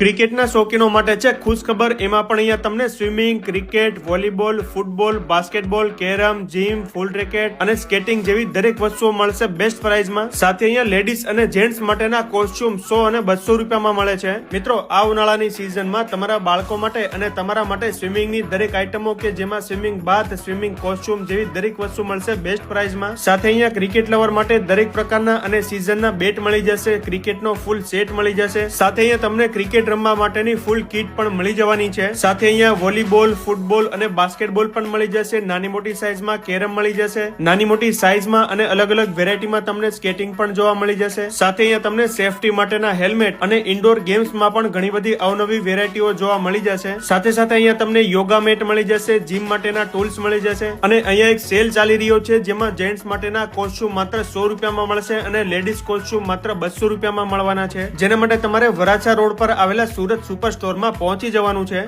ક્રિકેટના શોખીનો માટે છે ખુશખબર. એમાં પણ અહીંયા તમને swimming, cricket, volleyball, football, basketball, carrom, gym, ફૂલ રેકેટ અને સ્કેટિંગ જેવી દરેક વસ્તુઓ મળશે બેસ્ટ પ્રાઇઝમાં. સાથે અહીંયા લેડીઝ અને જેન્ટ્સ માટેના કોસ્ચ્યુમ 100 અને 200 રૂપિયામાં મળે છે. મિત્રો, આ ઉનાળાની સિઝનમાં તમારા બાળકો માટે અને તમારા માટે સ્વિમિંગની દરેક આઇટમો કે જેમાં સ્વિમિંગ બાથ, સ્વિમિંગ કોસ્ચ્યુમ જેવી દરેક વસ્તુ મળશે બેસ્ટ પ્રાઇઝમાં. સાથે અહીંયા ક્રિકેટ લવર માટે દરેક પ્રકારના અને સિઝનના બેટ મળી જશે, ક્રિકેટનો ફૂલ સેટ મળી જશે. સાથે અહીંયા તમને ક્રિકેટ રમવા માટેની ફૂલ કીટ પણ મળી જવાની છે. સાથે અહીંયા વોલીબોલ, ફૂટબોલ અને બાસ્કેટબોલ પણ મળી જશે. નાની મોટી સાઈઝમાં કેરમ મળી જશે. નાની મોટી સાઈઝમાં અને અલગ અલગ વેરાયટીમાં તમને સ્કેટિંગ પણ જોવા મળી જશે. સાથે અહીંયા તમને સેફટી માટેના હેલ્મેટ અને ઇન્ડોર ગેમ્સમાં પણ ઘણી બધી અવનવી વેરાયટીઓ જોવા મળી જશે. સાથે સાથે અહીંયા તમને યોગા મેટ મળી જશે, જીમ માટેના ટૂલ્સ મળી જશે અને અહીંયા એક સેલ ચાલી રહ્યો છે જેમાં જેન્ટ્સ માટેના કોસ્ચ્યુમ માત્ર 100 રૂપિયામાં મળશે અને લેડીઝ કોસ્ચ્યુમ માત્ર 200 રૂપિયામાં મળવાના છે. જેના માટે તમારે વરાછા રોડ પર આવેલા સુરત સુપર સ્ટોરમાં પહોંચી જવાનું છે.